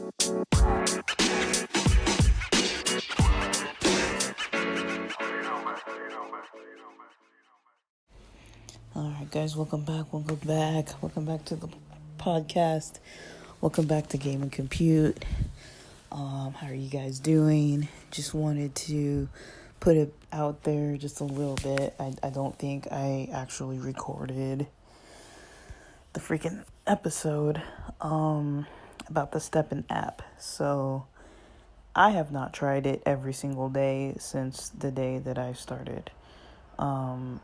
All right, guys, welcome back to the podcast. Welcome back to Game and Compute. How are you guys doing? Just wanted to put it out there just a little bit. I don't think I actually recorded the freaking episode about the STEPN app. So I have not tried it every single day since the day that I started. That's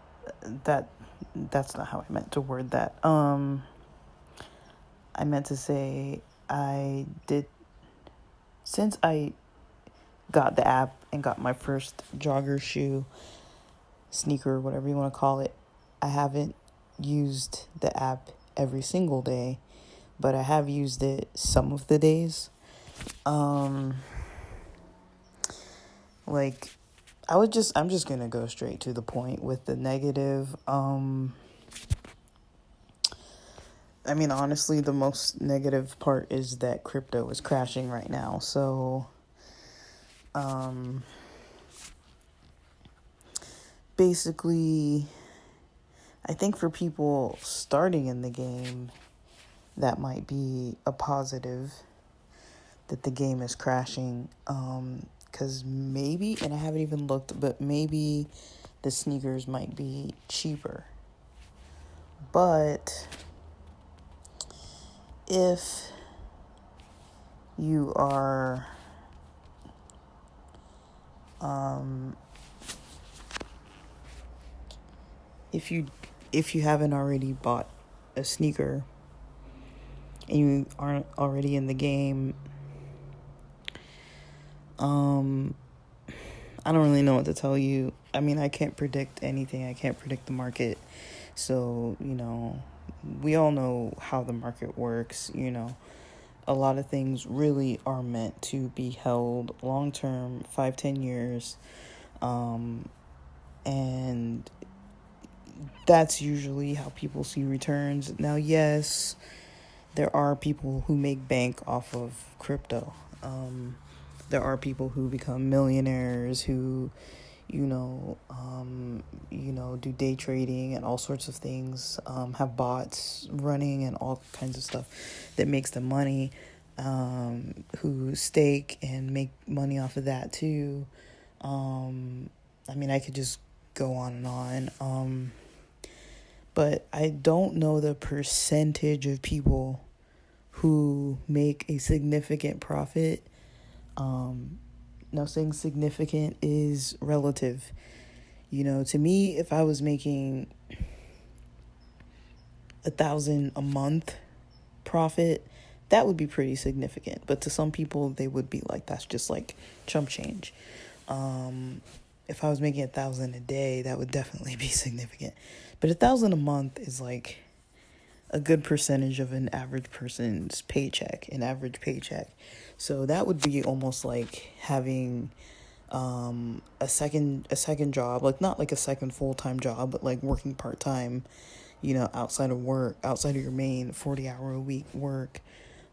not how I meant to word that. I meant to say since I got the app and got my first jogger shoe, sneaker, whatever you want to call it, I haven't used the app every single day, but I have used it some of the days. I'm just gonna go straight to the point with the negative. Honestly, the most negative part is that crypto is crashing right now. So, basically, I think for people starting in the game, that might be a positive that the game is crashing. Because maybe, and I haven't even looked, but maybe the sneakers might be cheaper. But if you are if you haven't already bought a sneaker and you aren't already in the game, I don't really know what to tell you. I can't predict anything. I can't predict the market. So, we all know how the market works. A lot of things really are meant to be held long term, 5-10 years. And that's usually how people see returns. Now, yes, there are people who make bank off of crypto. There are people who become millionaires who, do day trading and all sorts of things, have bots running and all kinds of stuff that makes them money, who stake and make money off of that too. I could just go on and on. But I don't know the percentage of people who make a significant profit. Now saying significant is relative. To me, if I was making $1,000 a month profit, that would be pretty significant. But to some people, they would be like, that's just like chump change. If I was making $1,000 a day, that would definitely be significant. But $1,000 a month is like a good percentage of an average person's paycheck, an average paycheck. So that would be almost like having a second job, like not like a second full-time job, but like working part-time, outside of work, outside of your main 40-hour-a-week work.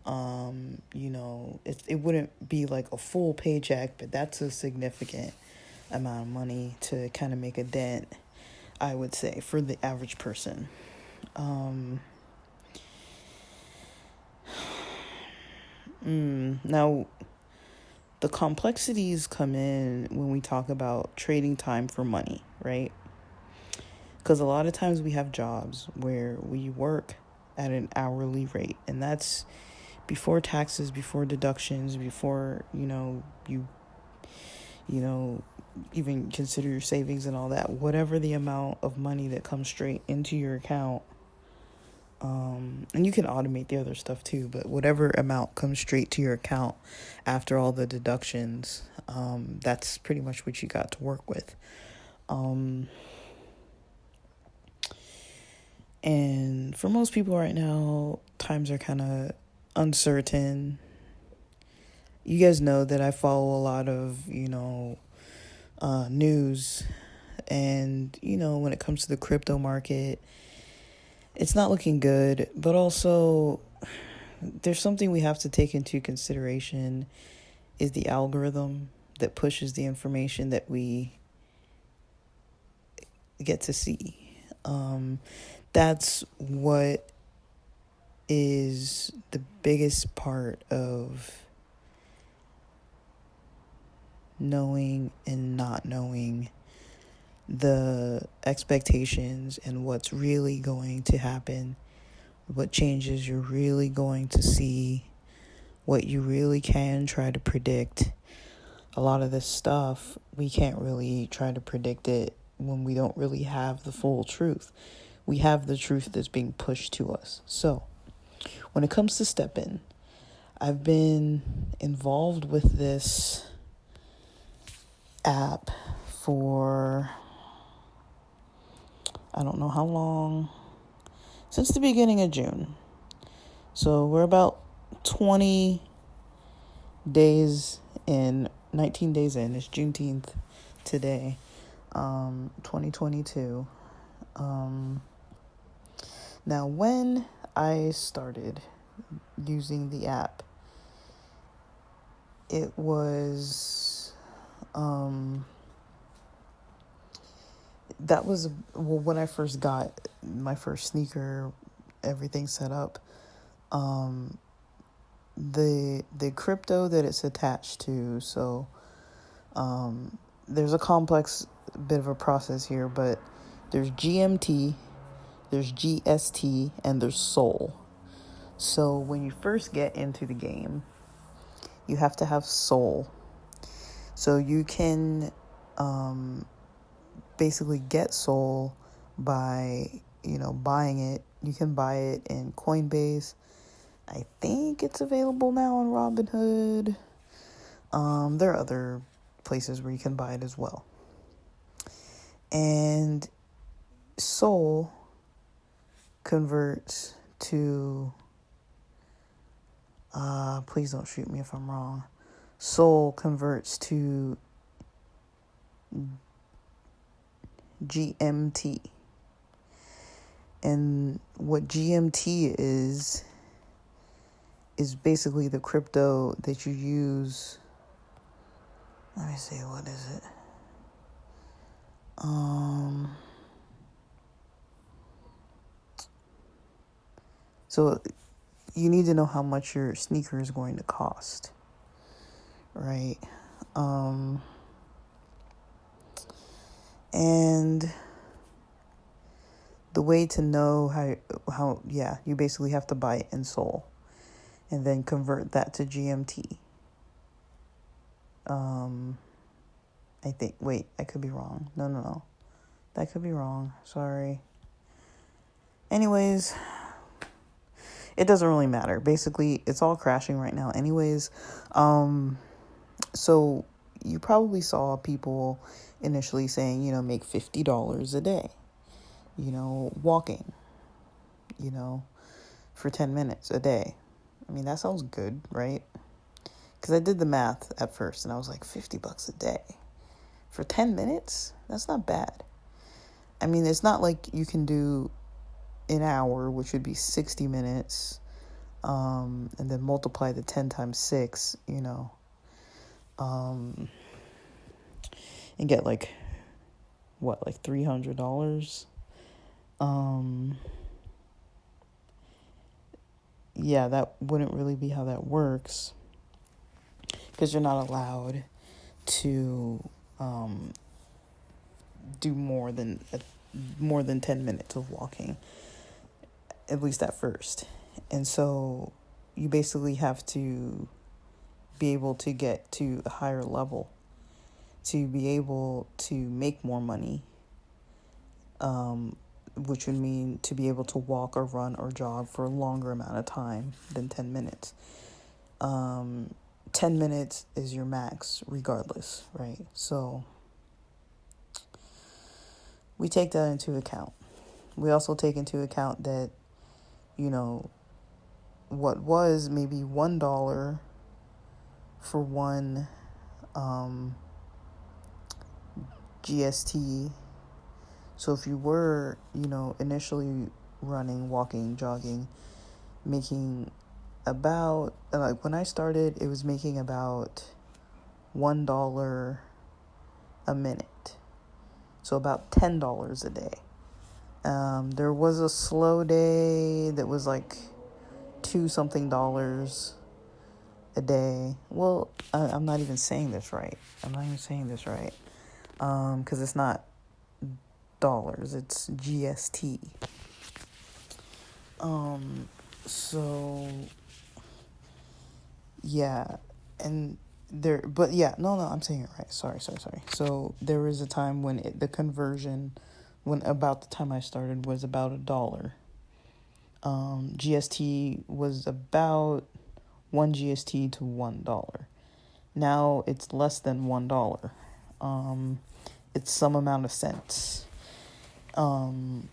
It wouldn't be like a full paycheck, but that's a significant amount of money to kind of make a dent, I would say, for the average person. Now, the complexities come in when we talk about trading time for money, right? Because a lot of times we have jobs where we work at an hourly rate, and that's before taxes, before deductions, before, you even consider your savings and all that. Whatever the amount of money that comes straight into your account, and you can automate the other stuff too, but whatever amount comes straight to your account after all the deductions, that's pretty much what you got to work with. And for most people right now, times are kind of uncertain. You guys know that I follow a lot of, news, and, when it comes to the crypto market, it's not looking good, but also there's something we have to take into consideration is the algorithm that pushes the information that we get to see. That's what is the biggest part of knowing and not knowing the expectations and what's really going to happen, what changes you're really going to see, what you really can try to predict. A lot of this stuff, we can't really try to predict it when we don't really have the full truth. We have the truth that's being pushed to us. So, when it comes to STEPN, I've been involved with this app for I don't know how long, since the beginning of June. So we're about 20 days in, 19 days in. It's Juneteenth today, 2022. Now, when I started using the app, it was, that was, well, when I first got my first sneaker, everything set up, the crypto that it's attached to, so there's a complex bit of a process here, but there's GMT, there's GST, and there's Sol. So when you first get into the game, you have to have Sol. So you can basically get Sol by, buying it. You can buy it in Coinbase. I think it's available now on Robinhood. There are other places where you can buy it as well. And Sol converts to, please don't shoot me if I'm wrong. Sol converts to GMT. And what GMT is basically the crypto that you use. Let me see, what is it? So you need to know how much your sneaker is going to cost, right? And the way to know how you basically have to buy it in Sol and then convert that to GMT. I think, wait, I could be wrong. No. That could be wrong. Sorry. Anyways, it doesn't really matter. Basically, it's all crashing right now. Anyways, so you probably saw people initially saying, make $50 a day, walking, for 10 minutes a day. I mean, that sounds good, right? Because I did the math at first and I was like, $50 a day for 10 minutes? That's not bad. I mean, it's not like you can do an hour, which would be 60 minutes, and then multiply the 10 times 6, and get like $300. Yeah, that wouldn't really be how that works, because you're not allowed to do more than 10 minutes of walking, at least at first. And so you basically have to be able to get to a higher level to be able to make more money, which would mean to be able to walk or run or jog for a longer amount of time than 10 minutes. 10 minutes is your max regardless, right? So we take that into account. We also take into account that, what was maybe $1 for one GST. So if you were, initially running, walking, jogging, making about, like, when I started, it was making about $1 a minute. So about $10 a day. There was a slow day that was like $2-something a day. Well, I'm not even saying this right. Because it's not dollars, it's GST. So yeah, and there, but yeah, no, I'm saying it right. Sorry. So there was a time when the conversion, when about the time I started, was about $1. GST was about one GST to $1. Now it's less than $1. It's some amount of cents. And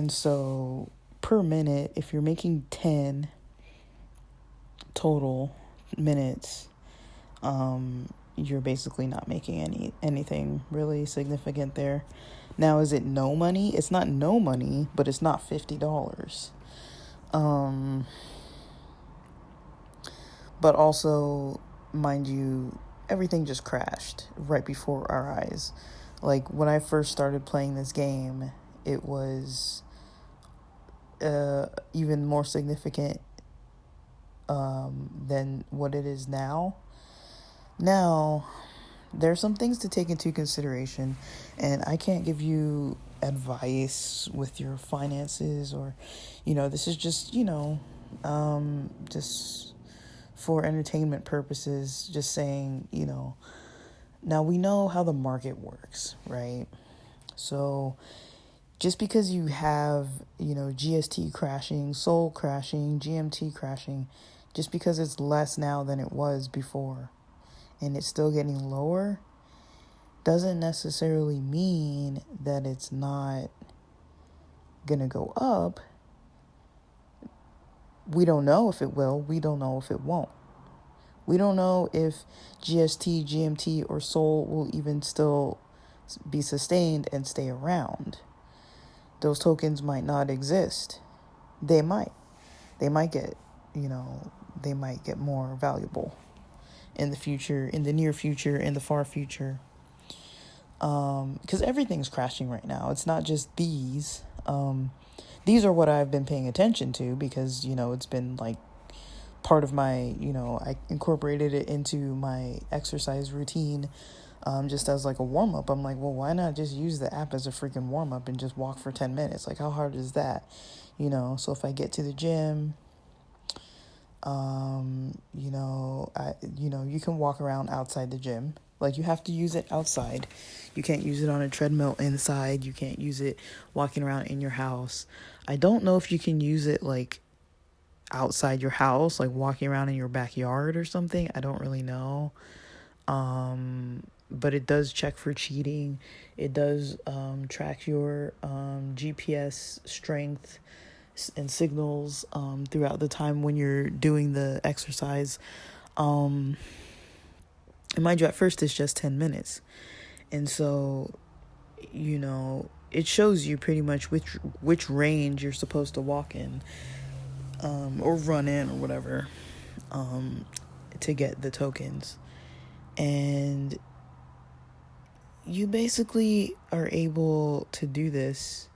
so per minute, if you're making 10 total minutes, you're basically not making anything really significant there. Now, is it no money? It's not no money, but it's not $50. But also, mind you, everything just crashed right before our eyes. Like, when I first started playing this game, it was even more significant than what it is now. Now, there's some things to take into consideration, and I can't give you advice with your finances, or, this is just, just for entertainment purposes, just saying, now we know how the market works, right? So just because you have, GST crashing, Sol crashing, GMT crashing, just because it's less now than it was before, and it's still getting lower, doesn't necessarily mean that it's not gonna go up. We don't know if it will. We don't know if it won't. We don't know if GST, GMT, or Sol will even still be sustained and stay around. Those tokens might not exist. They might. They might get, they might get more valuable in the future, in the near future, in the far future. Because everything's crashing right now. It's not just these. These are what I've been paying attention to because, it's been like part of my, I incorporated it into my exercise routine, just as like a warm-up. I'm like, well, why not just use the app as a freaking warm-up and just walk for 10 minutes? Like, how hard is that? So if I get to the gym, you can walk around outside the gym. Like, you have to use it outside. You can't use it on a treadmill inside. You can't use it walking around in your house. I don't know if you can use it, like, outside your house, like walking around in your backyard or something. I don't really know. But it does check for cheating. It does track your GPS strength and signals throughout the time when you're doing the exercise. And mind you, at first it's just 10 minutes. And so, it shows you pretty much which range you're supposed to walk in, or run in, or whatever, to get the tokens. And you basically are able to do this.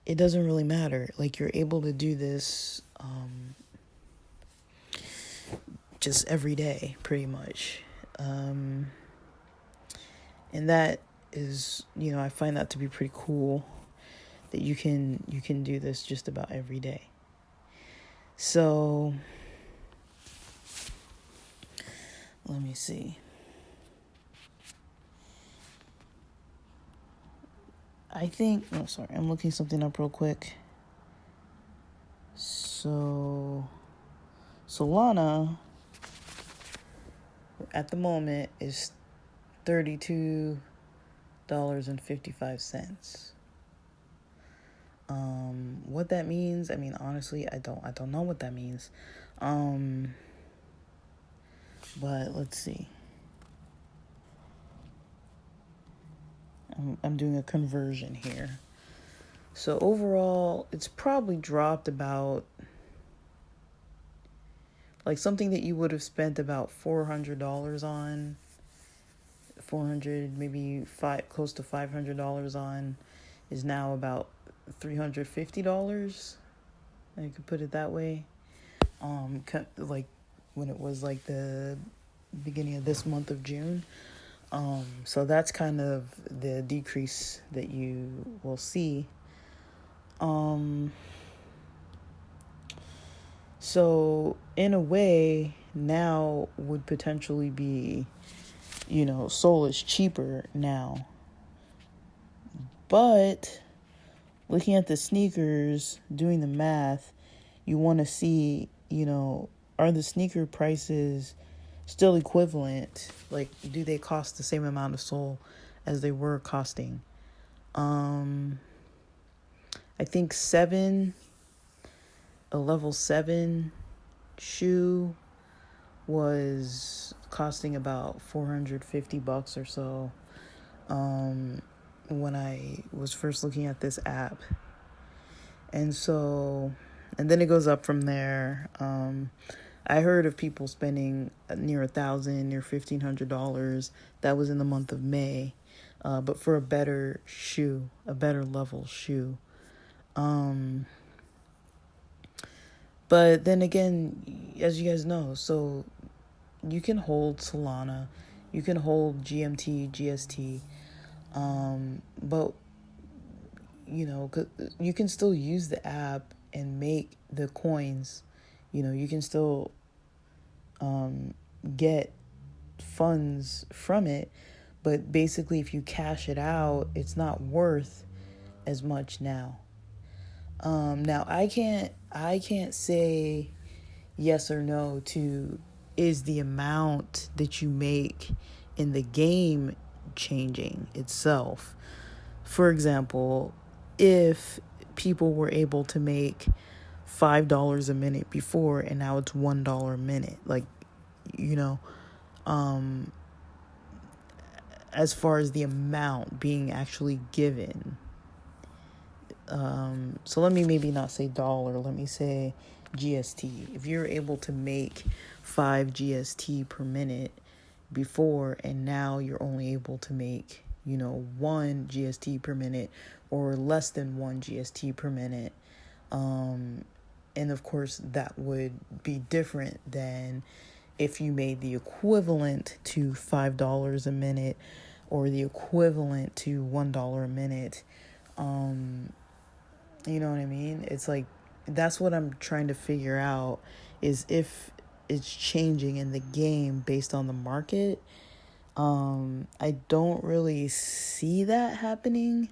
It doesn't really matter. Like, you're able to do this just every day, pretty much. And that is, I find that to be pretty cool, that you can do this just about every day. So let me see. I'm looking something up real quick. So Solana at the moment is $32.55. What that means, honestly, I don't know what that means. But let's see. I'm doing a conversion here. So overall, it's probably dropped about like something that you would have spent about $400 on, 400 maybe five, close to $500 on, is now about $350. I could put it that way. Like when it was like the beginning of this month of June. So that's kind of the decrease that you will see. So in a way, now would potentially be, Soul is cheaper now. But looking at the sneakers, doing the math, you want to see, are the sneaker prices still equivalent? Like, do they cost the same amount of Soul as they were costing? I think a level 7 shoe was costing about $450 or so when I was first looking at this app. And then it goes up from there. I heard of people spending near $1,000, near $1,500. That was in the month of May, but for a better shoe, a better level shoe. But then again, as you guys know, so you can hold Solana, you can hold GMT, GST, but you can still use the app and make the coins. You can still get funds from it, but basically if you cash it out, it's not worth as much now. Now I can't say yes or no to, is the amount that you make in the game changing itself. For example, if people were able to make $5 a minute before and now it's $1 a minute, like, as far as the amount being actually given. So let me maybe not say dollar, let me say GST. If you're able to make 5 GST per minute before, and now you're only able to make, 1 GST per minute or less than 1 GST per minute. And of course that would be different than if you made the equivalent to $5 a minute or the equivalent to $1 a minute. You know what I mean? It's like, that's what I'm trying to figure out, is if it's changing in the game based on the market. I don't really see that happening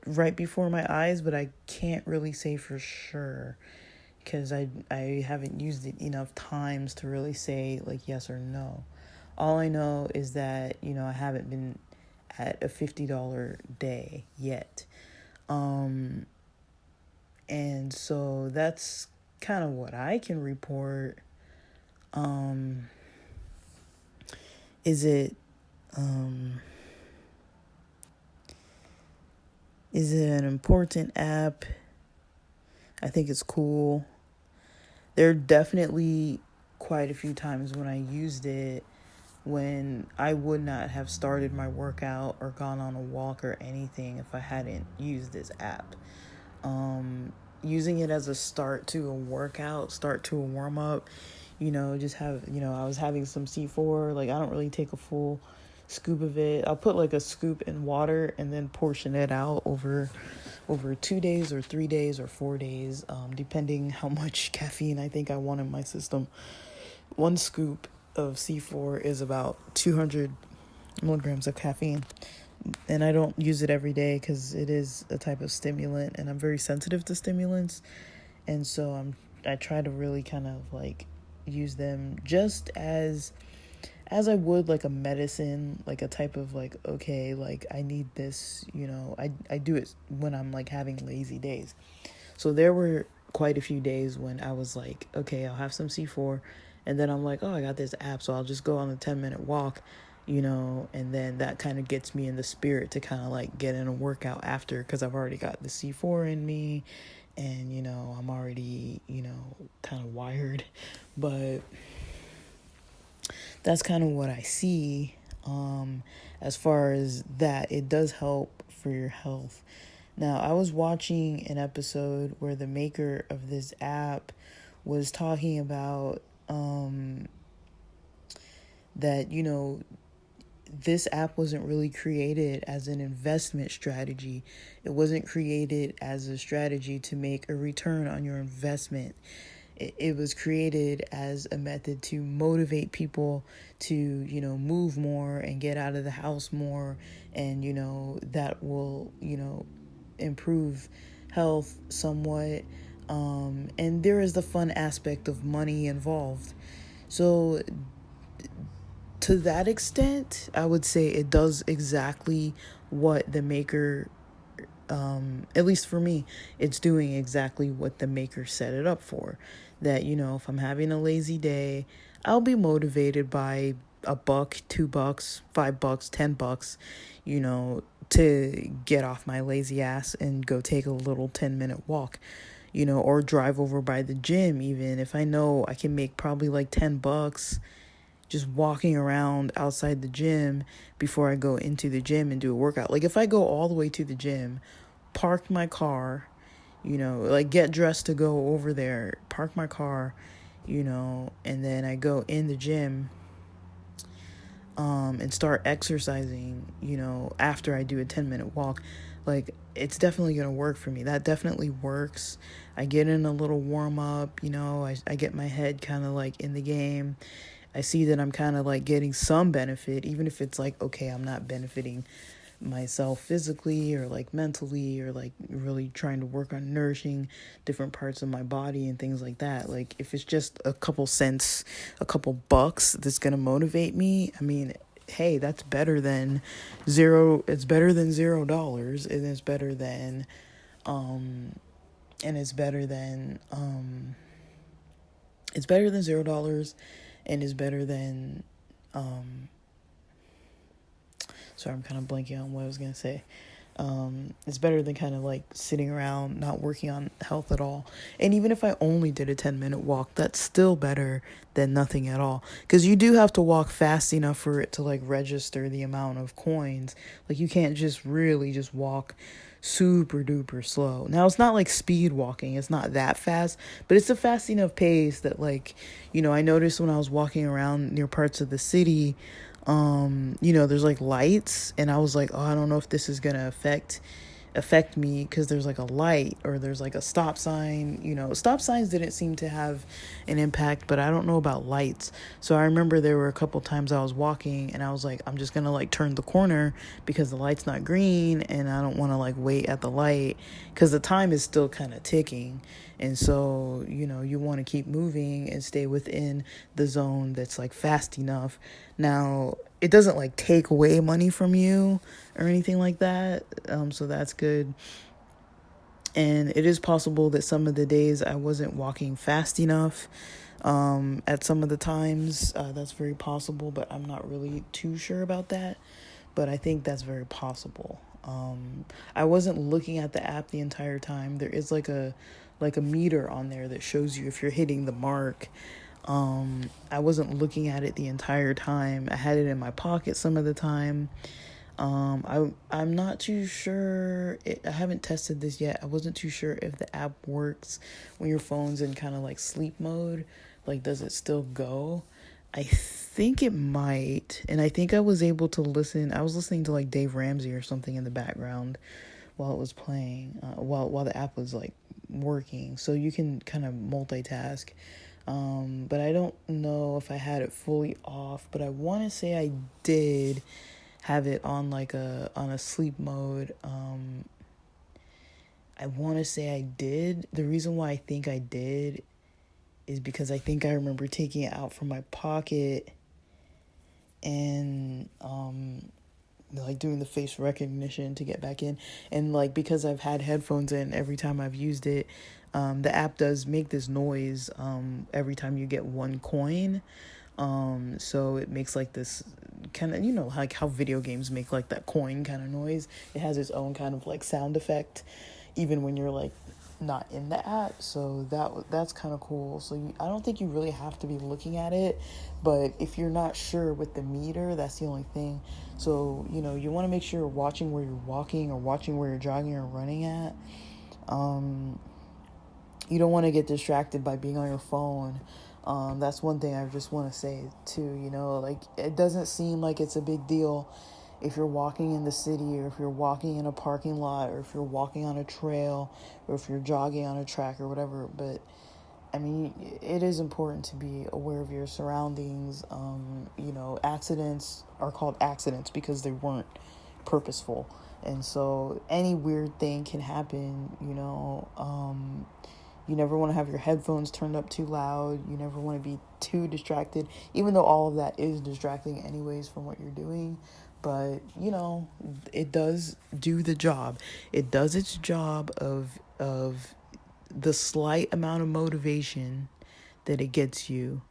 right before my eyes, but I can't really say for sure because I haven't used it enough times to really say like yes or no. All I know is that, I haven't been at a $50 day yet. And so that's kind of what I can report. Is it an important app? I think it's cool. There are definitely quite a few times when I used it when I would not have started my workout or gone on a walk or anything if I hadn't used this app. Using it as a start to a workout, start to a warm up, just have, I was having some C4, like I don't really take a full scoop of it. I'll put like a scoop in water and then portion it out over 2 days or 3 days or 4 days, depending how much caffeine I think I want in my system. One scoop of C4 is about 200 milligrams of caffeine. And I don't use it every day because it is a type of stimulant and I'm very sensitive to stimulants. And so I try to really kind of like use them just as I would like a medicine, like a type of like, okay, like I need this, I do it when I'm like having lazy days. So there were quite a few days when I was like, okay, I'll have some C4. And then I'm like, oh, I got this app, so I'll just go on a 10-minute walk and then that kind of gets me in the spirit to kind of like get in a workout after, because I've already got the C4 in me, and I'm already kind of wired. But that's kind of what I see. As far as that, it does help for your health. Now, I was watching an episode where the maker of this app was talking about that this app wasn't really created as an investment strategy. It wasn't created as a strategy to make a return on your investment. It was created as a method to motivate people to, move more and get out of the house more. And, that will, improve health somewhat. And there is the fun aspect of money involved. So to that extent, I would say it does exactly what the maker, at least for me, it's doing exactly what the maker set it up for. That, if I'm having a lazy day, I'll be motivated by $1, $2, $5, $10, to get off my lazy ass and go take a little 10-minute walk, or drive over by the gym. Even if I know I can make probably like $10 just walking around outside the gym before I go into the gym and do a workout. Like if I go all the way to the gym, park my car, like get dressed to go over there, park my car, and then I go in the gym and start exercising, after I do a 10-minute walk. Like it's definitely going to work for me. That definitely works. I get in a little warm up, I get my head kind of like in the game. I see that I'm kind of like getting some benefit, even if it's like, okay, I'm not benefiting myself physically or like mentally, or like really trying to work on nourishing different parts of my body and things like that. Like if it's just a couple cents, a couple bucks that's going to motivate me, I mean, hey, that's better than zero. It's better than $0, and it's better than, and it's better than, it's better than $0, and is better than, sorry, I'm kind of blanking on what I was going to say. It's better than kind of like sitting around, not working on health at all. And even if I only did a 10-minute walk, that's still better than nothing at all. Because you do have to walk fast enough for it to like register the amount of coins. Like you can't just really just walk super duper slow. Now it's not like speed walking, it's not that fast, but it's a fast enough pace that like, I noticed when I was walking around near parts of the city, there's like lights, and I was like, oh, I don't know if this is gonna affect me, because there's like a light or there's like a stop sign. Stop signs didn't seem to have an impact, but I don't know about lights. So I remember there were a couple times I was walking and I was like, I'm just gonna like turn the corner because the light's not green, and I don't want to like wait at the light because the time is still kind of ticking. And so, you want to keep moving and stay within the zone that's like fast enough. Now, it doesn't like take away money from you or anything like that. So that's good. And it is possible that some of the days I wasn't walking fast enough at some of the times. That's very possible, but I'm not really too sure about that. But I think that's very possible. I wasn't looking at the app the entire time. There is like a meter on there that shows you if you're hitting the mark. I wasn't looking at it the entire time. I had it in my pocket some of the time. I'm not too sure. I haven't tested this yet. I wasn't too sure if the app works when your phone's in kind of like sleep mode. Like, does it still go? I think it might. And I think I was able to listen. I was listening to like Dave Ramsey or something in the background while it was playing, while the app was like working. So you can kind of multitask. But I don't know if I had it fully off, but I want to say I did have it on like on a sleep mode. I want to say I did. The reason why I think I did is because I think I remember taking it out from my pocket and like doing the face recognition to get back in. And like, because I've had headphones in every time I've used it, the app does make this noise every time you get one coin. So it makes like this kind of, like how video games make like that coin kind of noise. It has its own kind of like sound effect, even when you're like not in the app. So that's kind of cool. So I don't think you really have to be looking at it, but if you're not sure with the meter, that's the only thing. So you want to make sure you're watching where you're walking or watching where you're jogging or running at. You don't want to get distracted by being on your phone. That's one thing I just want to say too. Like, it doesn't seem like it's a big deal if you're walking in the city, or if you're walking in a parking lot, or if you're walking on a trail, or if you're jogging on a track or whatever. But I mean, it is important to be aware of your surroundings. Accidents are called accidents because they weren't purposeful. And so any weird thing can happen. You never want to have your headphones turned up too loud. You never want to be too distracted, even though all of that is distracting anyways from what you're doing. But, it does do the job. It does its job of the slight amount of motivation that it gets you.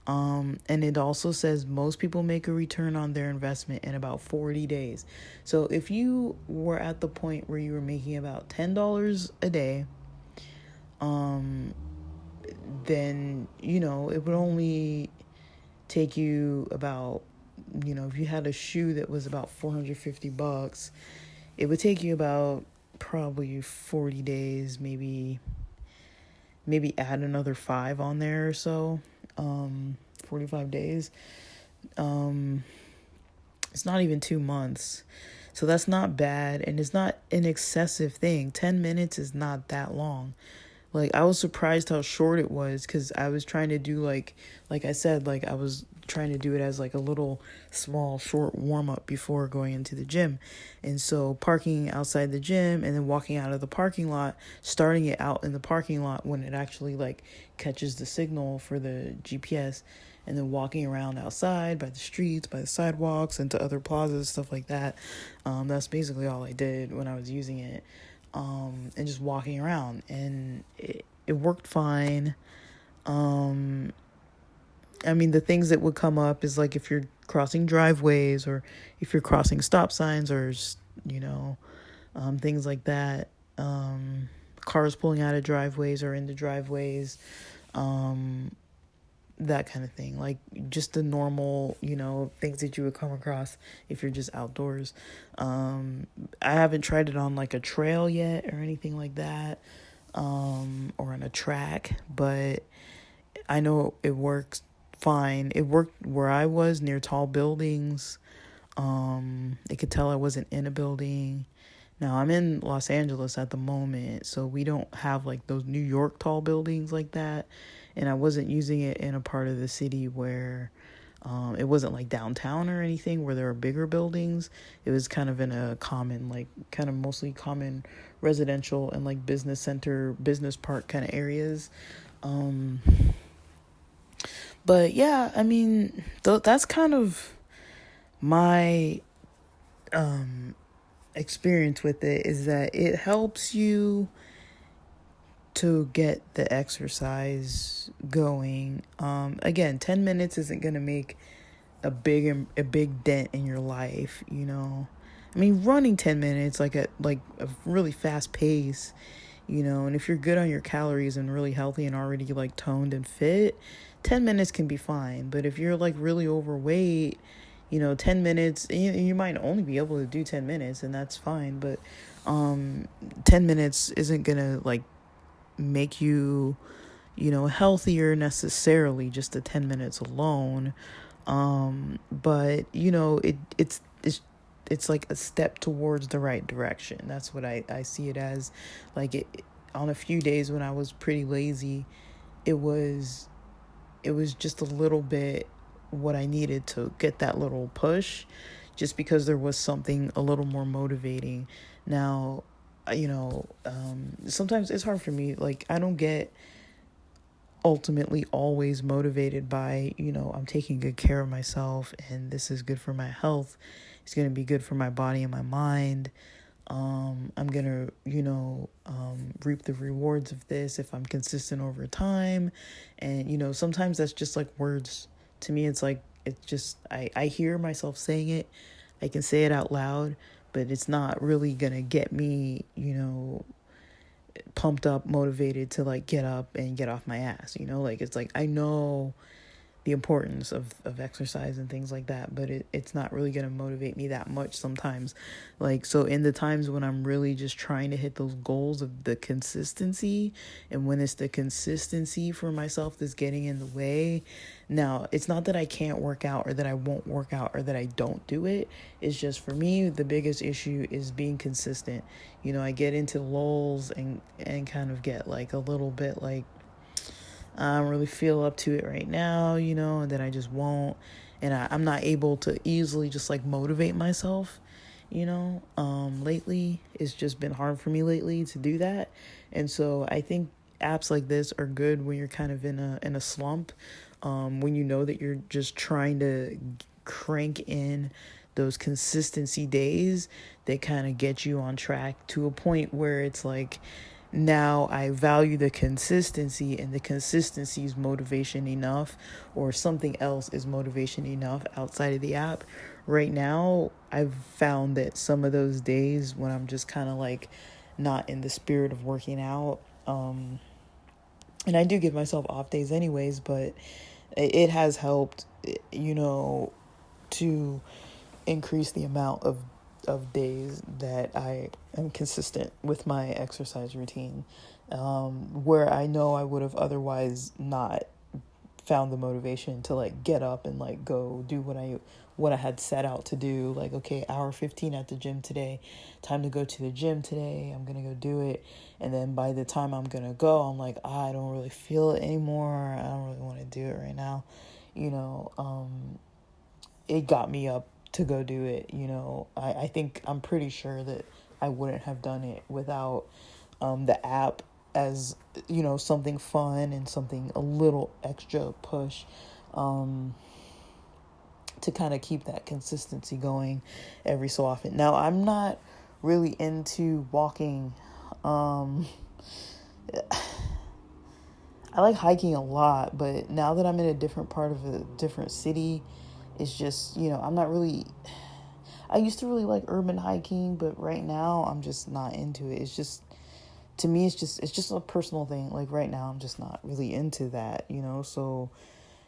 And it also says most people make a return on their investment in about 40 days. So if you were at the point where you were making about $10 a day, then, it would only take you about, if you had a shoe that was about $450, it would take you about probably 40 days, maybe add another 5 on there or so, 45 days. It's not even 2 months. So that's not bad, and it's not an excessive thing. 10 minutes is not that long. Like, I was surprised how short it was, because I was trying to do, like I said, like, I was trying to do it as, like, a little small, short warm-up before going into the gym. And so parking outside the gym and then walking out of the parking lot, starting it out in the parking lot when it actually, like, catches the signal for the GPS, and then walking around outside by the streets, by the sidewalks, into other plazas, stuff like that. That's basically all I did when I was using it. And just walking around, and it worked fine. I mean, the things that would come up is like if you're crossing driveways, or if you're crossing stop signs, or things like that. Cars pulling out of driveways or into driveways, that kind of thing. Like, just the normal, things that you would come across if you're just outdoors. I haven't tried it on like a trail yet or anything like that, or on a track, but I know it works fine. It worked where I was, near tall buildings. It could tell I wasn't in a building. Now, I'm in Los Angeles at the moment, so we don't have like those New York tall buildings like that. And I wasn't using it in a part of the city where it wasn't like downtown or anything where there are bigger buildings. It was kind of in a common, like, kind of mostly common residential and like business center, business park kind of areas. But yeah, I mean, that's kind of my experience with it, is that it helps you to get the exercise going. Again, 10 minutes isn't going to make a big dent in your life, I mean, running 10 minutes like a really fast pace, and if you're good on your calories and really healthy and already like toned and fit, 10 minutes can be fine. But if you're like really overweight, 10 minutes, you might only be able to do 10 minutes, and that's fine. But 10 minutes isn't going to like make you, healthier necessarily, just the 10 minutes alone. But it's like a step towards the right direction. That's what I see it as. Like, on a few days when I was pretty lazy, it was just a little bit what I needed to get that little push, just because there was something a little more motivating. Now, sometimes it's hard for me. Like, I don't get ultimately always motivated by, I'm taking good care of myself and this is good for my health. It's going to be good for my body and my mind. I'm going to, reap the rewards of this if I'm consistent over time. And, sometimes that's just like words To me, it's like, it's just, I hear myself saying it. I can say it out loud, but it's not really going to get me, pumped up, motivated to like get up and get off my ass, like, it's like, I know the importance of exercise and things like that, but it's not really going to motivate me that much sometimes. Like, so in the times when I'm really just trying to hit those goals of the consistency, and when it's the consistency for myself that's getting in the way, now it's not that I can't work out or that I won't work out or that I don't do it. It's just, for me, the biggest issue is being consistent. I get into lulls and kind of get like a little bit like, I don't really feel up to it right now, and then I just won't. And I'm not able to easily just like motivate myself, lately. It's just been hard for me lately to do that. And so I think apps like this are good when you're kind of in a slump, when you know that you're just trying to crank in those consistency days that kind of get you on track to a point where it's like, now I value the consistency, and the consistency is motivation enough, or something else is motivation enough outside of the app. Right now, I've found that some of those days when I'm just kind of like not in the spirit of working out, and I do give myself off days anyways, but it has helped, to increase the amount of days that I am consistent with my exercise routine, where I know I would have otherwise not found the motivation to like get up and like go do what I had set out to do. Like, okay, hour 15 at the gym today, time to go to the gym today, I'm gonna go do it. And then by the time I'm gonna go, I'm like, I don't really feel it anymore, I don't really want to do it right now. It got me up to go do it. I think I'm pretty sure that I wouldn't have done it without the app as, something fun and something a little extra push, to kind of keep that consistency going every so often. Now, I'm not really into walking. I like hiking a lot, but now that I'm in a different part of a different city, it's just, I'm not really, I used to really like urban hiking, but right now I'm just not into it. It's just, to me, it's just a personal thing. Like right now, I'm just not really into that, so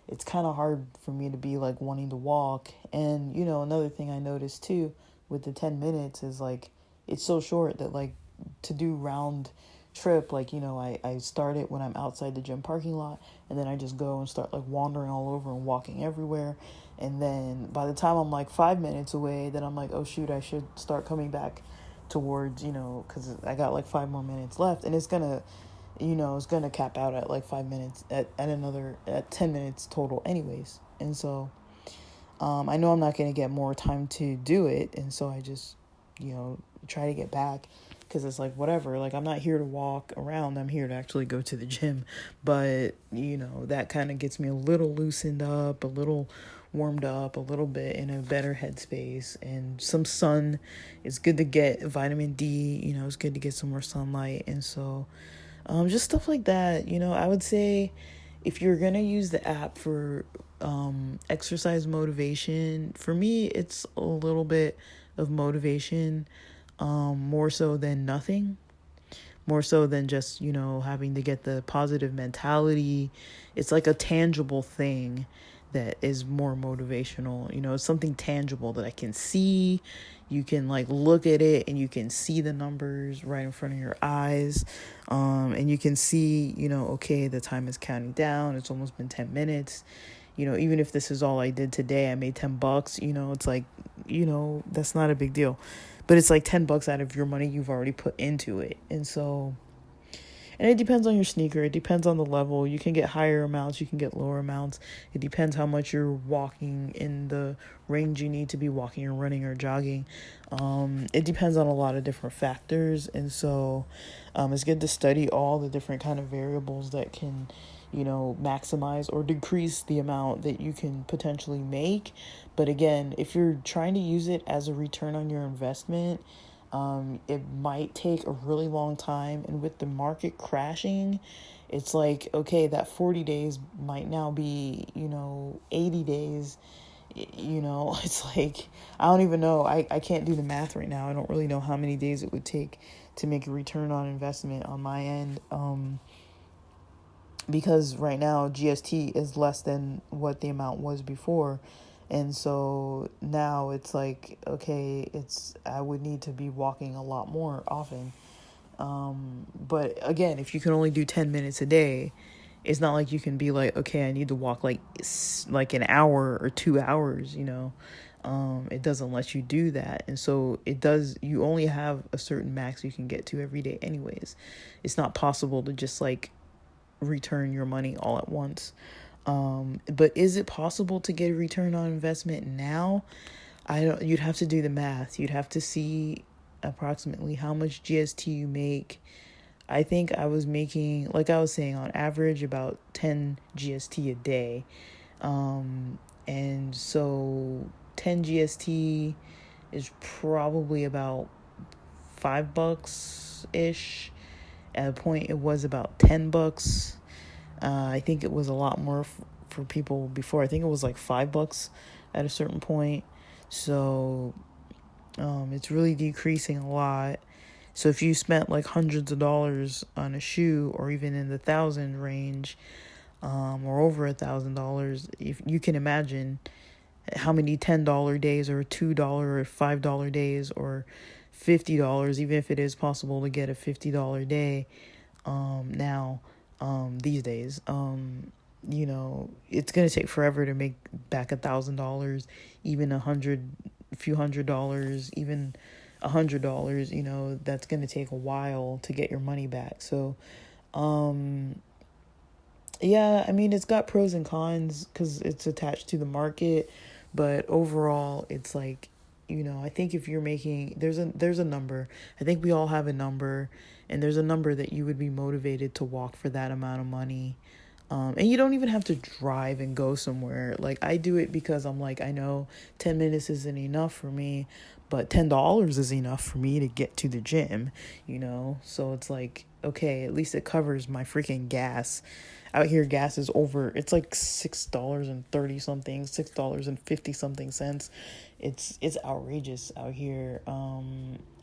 it's kind of hard for me to be like wanting to walk. And, another thing I noticed too with the 10 minutes is like, it's so short that like to do round trip, like, I start it when I'm outside the gym parking lot, and then I just go and start like wandering all over and walking everywhere. And then by the time I'm like 5 minutes away, then I'm like, oh shoot, I should start coming back towards, because I got like 5 more minutes left, and it's gonna cap out at like 5 minutes at 10 minutes total anyways. And so I know I'm not gonna get more time to do it, and so I just try to get back, because it's like, whatever, like I'm not here to walk around, I'm here to actually go to the gym. But that kind of gets me a little loosened up, a little warmed up, a little bit in a better headspace. And some sun, it's good to get vitamin D, it's good to get some more sunlight. And so just stuff like that. I would say, if you're gonna use the app for exercise motivation, for me it's a little bit of motivation, more so than nothing, more so than just having to get the positive mentality. It's like a tangible thing that is more motivational. It's something tangible that I can see. You can like look at it and you can see the numbers right in front of your eyes, and you can see, okay, the time is counting down, it's almost been 10 minutes. Even if this is all I did today, I made $10, it's like, that's not a big deal. But it's like $10 out of your money you've already put into it. And so, and it depends on your sneaker. It depends on the level. You can get higher amounts. You can get lower amounts. It depends how much you're walking in the range you need to be walking or running or jogging. It depends on a lot of different factors. And so it's good to study all the different kind of variables that can, maximize or decrease the amount that you can potentially make. But again, if you're trying to use it as a return on your investment, it might take a really long time. And with the market crashing, it's like, okay, that 40 days might now be, 80 days. It's like, I don't even know. I can't do the math right now. I don't really know how many days it would take to make a return on investment on my end. Because right now GST is less than what the amount was before. And so now it's like, okay, I would need to be walking a lot more often. But again, if you can only do 10 minutes a day, it's not like you can be like, okay, I need to walk like an hour or 2 hours, it doesn't let you do that. And so you only have a certain max you can get to every day anyways. It's not possible to just like return your money all at once. But is it possible to get a return on investment now? You'd have to do the math. You'd have to see approximately how much GST you make. I think I was making, like I was saying, on average about 10 GST a day. And so 10 GST is probably about $5 ish. At a point, it was about $10. I think it was a lot more for people before. I think it was like $5 at a certain point. So it's really decreasing a lot. So if you spent like hundreds of dollars on a shoe, or even in the thousand range, or over $1,000, if you can imagine how many $10 days or $2 or $5 days or $50, even if it is possible to get a $50 day now, these days, it's gonna take forever to make back $1,000, even a few $100, even $100. That's gonna take a while to get your money back. So yeah, I mean, it's got pros and cons because it's attached to the market, but overall it's like, I think if you're making, there's a number. I think we all have a number, and there's a number that you would be motivated to walk for that amount of money. And you don't even have to drive and go somewhere. Like, I do it because I'm like, I know 10 minutes isn't enough for me, but $10 is enough for me to get to the gym, So it's like, okay, at least it covers my freaking gas. Out here, gas is it's like $6.30 something, $6.50 something cents. It's outrageous out here.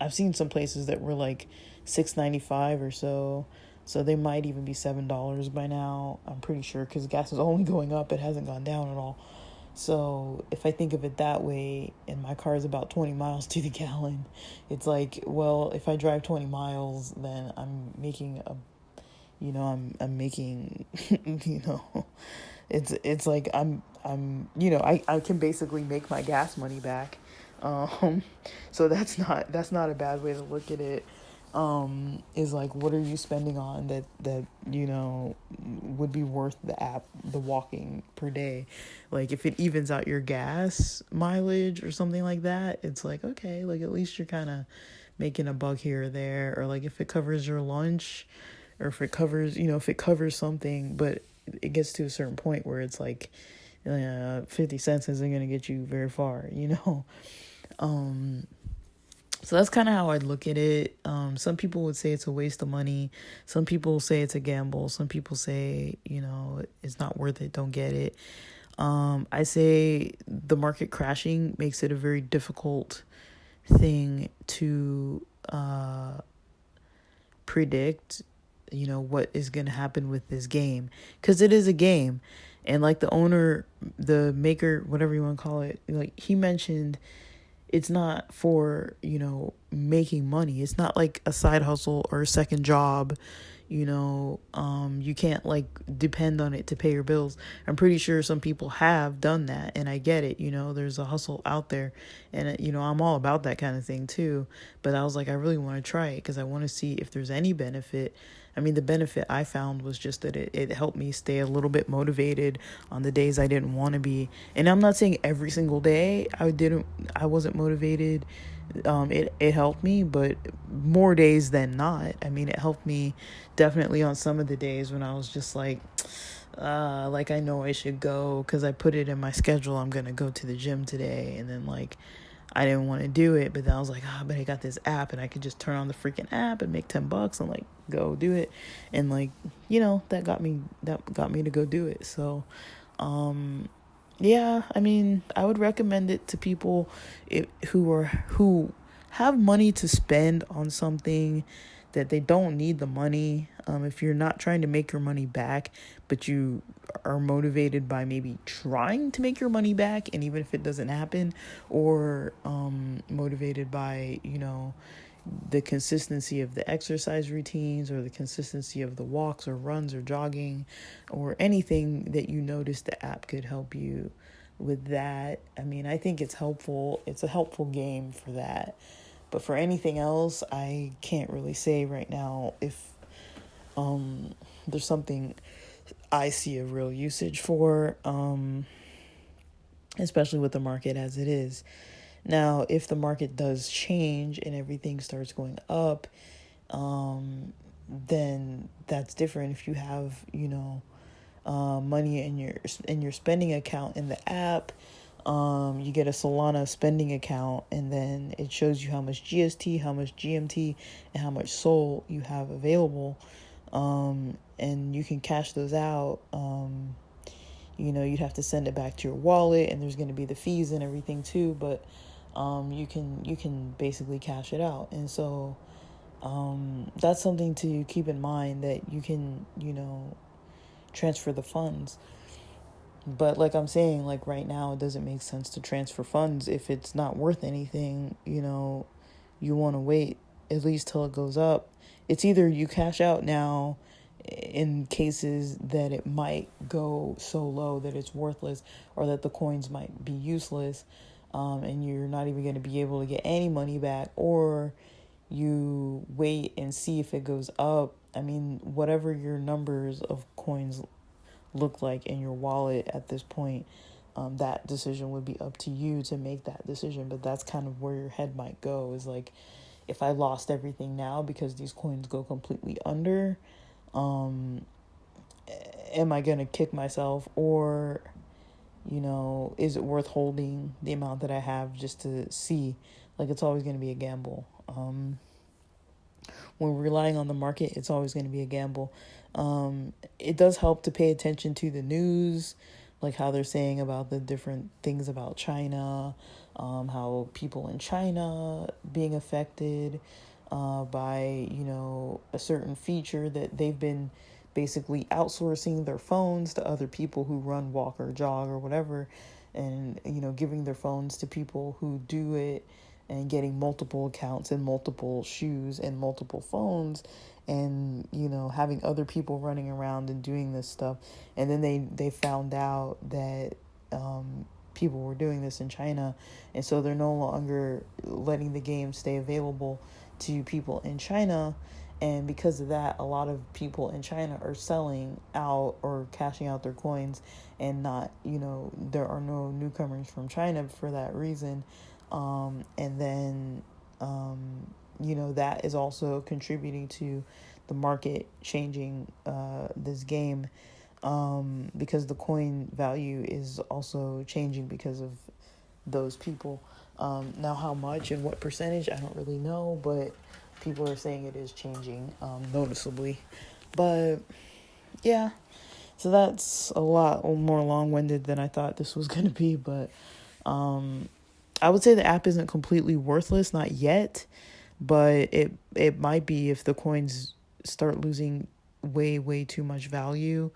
I've seen some places that were like $6.95 or so. So they might even be $7 by now. I'm pretty sure, because gas is only going up. It hasn't gone down at all. So if I think of it that way, and my car is about 20 miles to the gallon, it's like, well, if I drive 20 miles, then I'm making I'm making, it's like I can basically make my gas money back. So that's not a bad way to look at it. Is like, what are you spending on that would be worth the walking per day? Like, if it evens out your gas mileage or something like that, it's like, okay, like, at least you're kind of making a buck here or there. Or like, if it covers your lunch, or if it covers something, but it gets to a certain point where it's like 50 cents isn't going to get you very far, So that's kind of how I'd look at it. Some people would say it's a waste of money. Some people say it's a gamble. Some people say, it's not worth it. Don't get it. I say the market crashing makes it a very difficult thing to predict, what is going to happen with this game. Because it is a game. And like the owner, the maker, whatever you want to call it, like he mentioned, it's not for, making money. It's not like a side hustle or a second job. You can't like depend on it to pay your bills. I'm pretty sure some people have done that, and I get it. There's a hustle out there, and I'm all about that kind of thing too. But I was like, I really want to try it because I want to see if there's any benefit. I mean, the benefit I found was just that it helped me stay a little bit motivated on the days I didn't want to be. And I'm not saying every single day I wasn't motivated. It helped me, but more days than not. I mean, it helped me definitely on some of the days when I was just like I know I should go because I put it in my schedule. I'm going to go to the gym today. And then like, I didn't want to do it, but then I was like, but I got this app and I could just turn on the freaking app and make $10 and like go do it. And like, that got me to go do it. So, yeah, I mean, I would recommend it to people who have money to spend on something that they don't need the money. If you're not trying to make your money back, but you are motivated by maybe trying to make your money back, and even if it doesn't happen, or motivated by, the consistency of the exercise routines, or the consistency of the walks or runs or jogging, or anything that you notice the app could help you with that. I mean, I think it's helpful. It's a helpful game for that. But for anything else, I can't really say right now if there's something I see a real usage for, especially with the market as it is. Now, if the market does change and everything starts going up, then that's different. If you have, money in your spending account in the app, you get a Solana spending account, and then it shows you how much GST, how much GMT, and how much SOL you have available, and you can cash those out. You'd have to send it back to your wallet, and there's going to be the fees and everything too, but you can basically cash it out. And so that's something to keep in mind, that you can transfer the funds. But like I'm saying, like right now, it doesn't make sense to transfer funds if it's not worth anything. You want to wait at least till it goes up. It's either you cash out now in cases that it might go so low that it's worthless, or that the coins might be useless, and you're not even going to be able to get any money back, or you wait and see if it goes up. I mean, whatever your numbers of coins look like in your wallet at this point, that decision would be up to you to make that decision. But that's kind of where your head might go, is like, if I lost everything now because these coins go completely under, am I gonna kick myself, or is it worth holding the amount that I have just to see? Like, it's always going to be a gamble. When we're relying on the market, it's always going to be a gamble. It does help to pay attention to the news, like how they're saying about the different things about China, how people in China being affected by, a certain feature that they've been basically outsourcing their phones to other people who run, walk, or jog or whatever, and, giving their phones to people who do it, and getting multiple accounts and multiple shoes and multiple phones, and having other people running around and doing this stuff. And then they found out that people were doing this in China, and so they're no longer letting the game stay available to people in China. And because of that, a lot of people in China are selling out or cashing out their coins, and not, there are no newcomers from China for that reason. And then, that is also contributing to the market changing this game, because the coin value is also changing because of those people. Now, how much and what percentage, I don't really know, but people are saying it is changing noticeably. But yeah, so that's a lot more long-winded than I thought this was going to be. But I would say the app isn't completely worthless, not yet, but it might be if the coins start losing way too much value.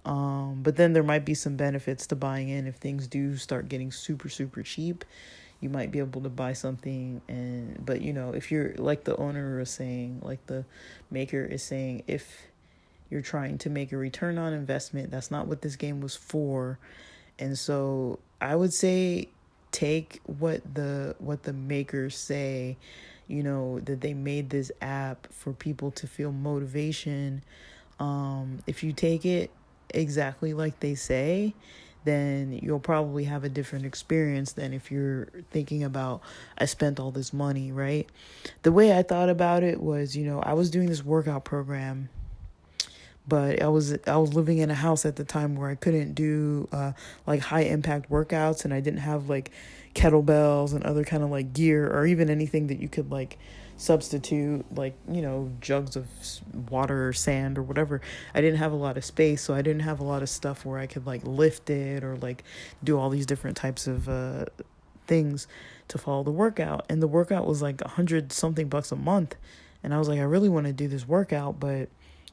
But then there might be some benefits to buying in if things do start getting super cheap. You might be able to buy something, but if you're, like the owner is saying, like the maker is saying, if you're trying to make a return on investment, that's not what this game was for. And so I would say take what the makers say, that they made this app for people to feel motivation. If you take it exactly like they say, then you'll probably have a different experience than if you're thinking about, I spent all this money, right? The way I thought about it was, I was doing this workout program, but I was living in a house at the time where I couldn't do like high impact workouts, and I didn't have like kettlebells and other kind of like gear, or even anything that you could like substitute, like, you know, jugs of water or sand or whatever. I didn't have a lot of space, so I didn't have a lot of stuff where I could like lift it or like do all these different types of things to follow the workout. And the workout was like 100 something bucks a month, and I was like, I really want to do this workout, but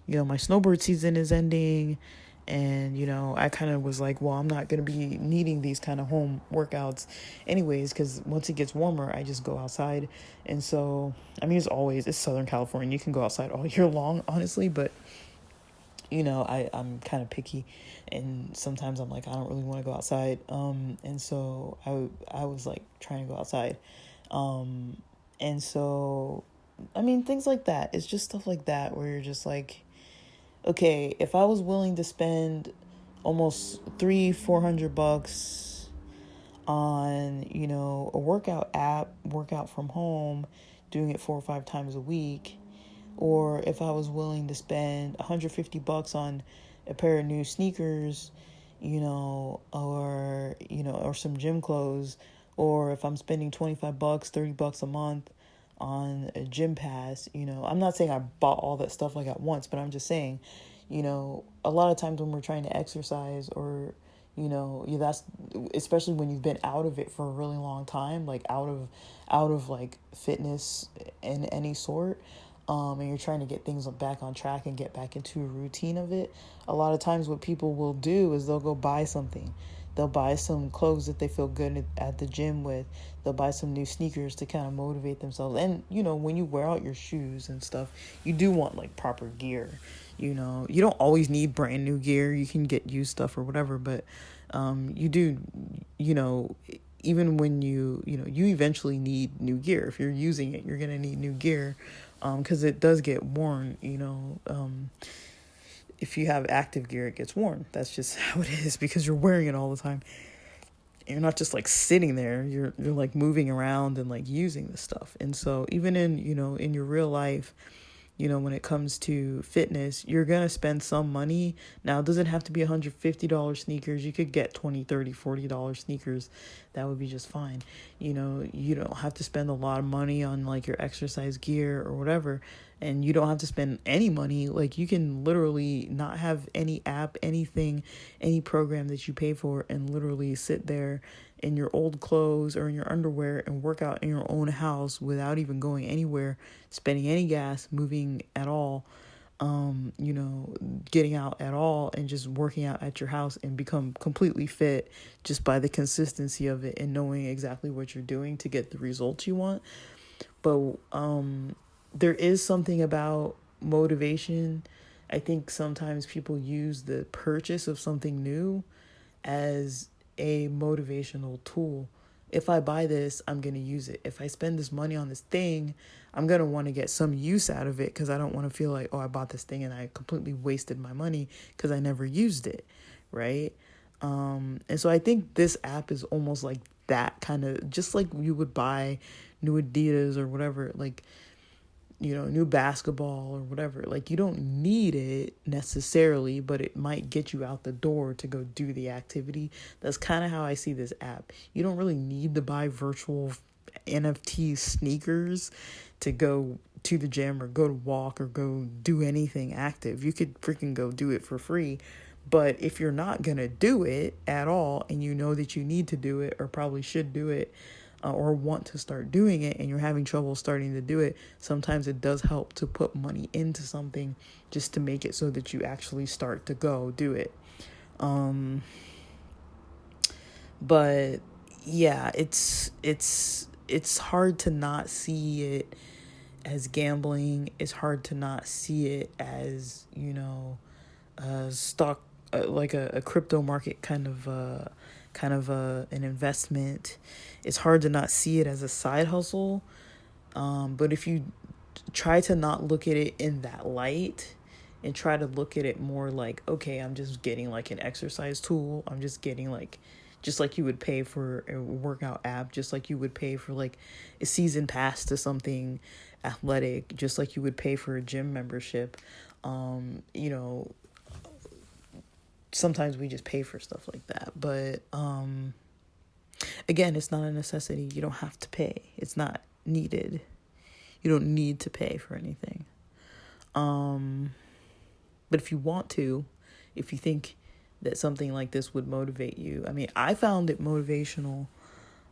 you know, my snowboard season is ending. And, you know, I kind of was like, well, I'm not going to be needing these kind of home workouts anyways, because once it gets warmer, I just go outside. And so, I mean, it's Southern California. You can go outside all year long, honestly. But, you know, I'm kind of picky. And sometimes I'm like, I don't really want to go outside. And so I was like trying to go outside. And so, I mean, things like that. It's just stuff like that where you're just like, okay, if I was willing to spend almost $300-400 on, you know, a workout app, workout from home, doing it 4 or 5 times a week, or if I was willing to spend $150 on a pair of new sneakers, you know, or some gym clothes, or if I'm spending $25, $30 a month on a gym pass, you know, I'm not saying I bought all that stuff like at once, but I'm just saying, you know, a lot of times when we're trying to exercise, or, you know, that's especially when you've been out of it for a really long time, like out of like fitness in any sort, and you're trying to get things back on track and get back into a routine of it. A lot of times what people will do is they'll go buy something. They'll buy some clothes that they feel good at the gym with. They'll buy some new sneakers to kind of motivate themselves. And, you know, when you wear out your shoes and stuff, you do want like proper gear. You know, you don't always need brand new gear. You can get used stuff or whatever. But you do, you know, even when you eventually need new gear. If you're using it, you're going to need new gear, because it does get worn, you know. If you have active gear, it gets worn. That's just how it is, because you're wearing it all the time. You're not just like sitting there. You're like moving around and like using the stuff. And so even in, you know, in your real life, you know, when it comes to fitness, you're going to spend some money. Now, it doesn't have to be $150 sneakers. You could get $20, $30, $40 sneakers. That would be just fine. You know, you don't have to spend a lot of money on like your exercise gear or whatever. And you don't have to spend any money. Like, you can literally not have any app, anything, any program that you pay for, and literally sit there in your old clothes or in your underwear and work out in your own house without even going anywhere, spending any gas, moving at all, you know, getting out at all, and just working out at your house and become completely fit just by the consistency of it and knowing exactly what you're doing to get the results you want. But there is something about motivation. I think sometimes people use the purchase of something new as a motivational tool. If I buy this, I'm going to use it. If I spend this money on this thing, I'm going to want to get some use out of it, because I don't want to feel like, oh, I bought this thing and I completely wasted my money because I never used it, right? And so I think this app is almost like that, kind of just like you would buy new Adidas or whatever, like, you know, new basketball or whatever. Like, you don't need it necessarily, but it might get you out the door to go do the activity. That's kind of how I see this app. You don't really need to buy virtual NFT sneakers to go to the gym or go to walk or go do anything active. You could freaking go do it for free. But if you're not going to do it at all, and you know that you need to do it or probably should do it, or want to start doing it, and you're having trouble starting to do it, sometimes it does help to put money into something just to make it so that you actually start to go do it. But yeah, it's hard to not see it as gambling. It's hard to not see it as, you know, stock, like a crypto market kind of an investment. It's hard to not see it as a side hustle. But if you try to not look at it in that light and try to look at it more like, okay, I'm just getting like an exercise tool. I'm just getting like, just like you would pay for a workout app, just like you would pay for like a season pass to something athletic, just like you would pay for a gym membership. You know, sometimes we just pay for stuff like that. But Again, it's not a necessity. You don't have to pay. It's not needed. You don't need to pay for anything. But if you want to, if you think that something like this would motivate you, I mean, I found it motivational.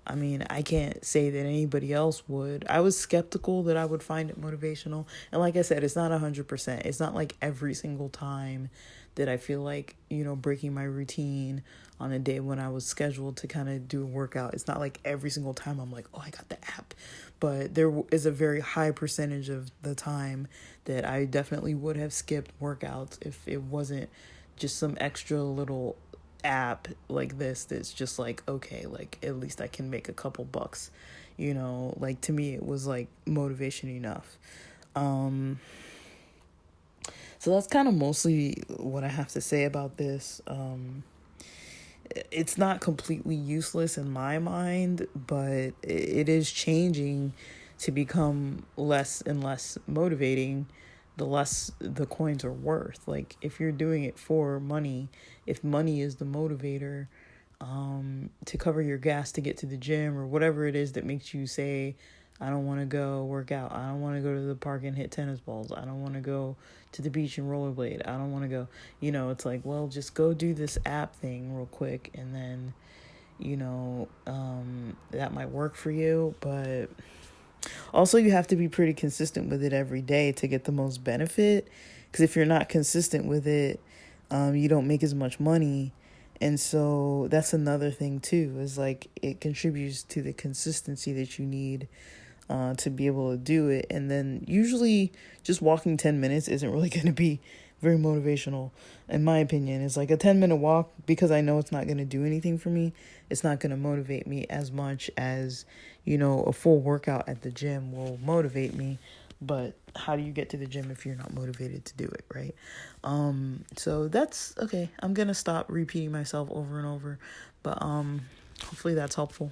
I mean, I can't say that anybody else would. I was skeptical that I would find it motivational. And like I said, it's not 100%. It's not like every single time that I feel like, breaking my routine on a day when I was scheduled to kind of do a workout. It's not like every single time I'm like, oh, I got the app. But there is a very high percentage of the time that I definitely would have skipped workouts if it wasn't just some extra little app like this that's just like, okay, like at least I can make a couple bucks, like to me it was like motivation enough. So that's kind of mostly what I have to say about this. It's not completely useless in my mind, but it is changing to become less and less motivating the less the coins are worth. Like if you're doing it for money, if money is the motivator, to cover your gas to get to the gym or whatever it is that makes you say, I don't want to go work out. I don't want to go to the park and hit tennis balls. I don't want to go to the beach and rollerblade. I don't want to go, it's like, well, just go do this app thing real quick. And then, that might work for you. But also you have to be pretty consistent with it every day to get the most benefit. Because if you're not consistent with it, you don't make as much money. And so that's another thing too, is like it contributes to the consistency that you need to be able to do it. And then usually just walking 10 minutes isn't really going to be very motivational, in my opinion. It's like a 10-minute walk, because I know it's not going to do anything for me. It's not going to motivate me as much as, a full workout at the gym will motivate me. But how do you get to the gym if you're not motivated to do it, right? So that's okay. I'm going to stop repeating myself over and over, but hopefully that's helpful.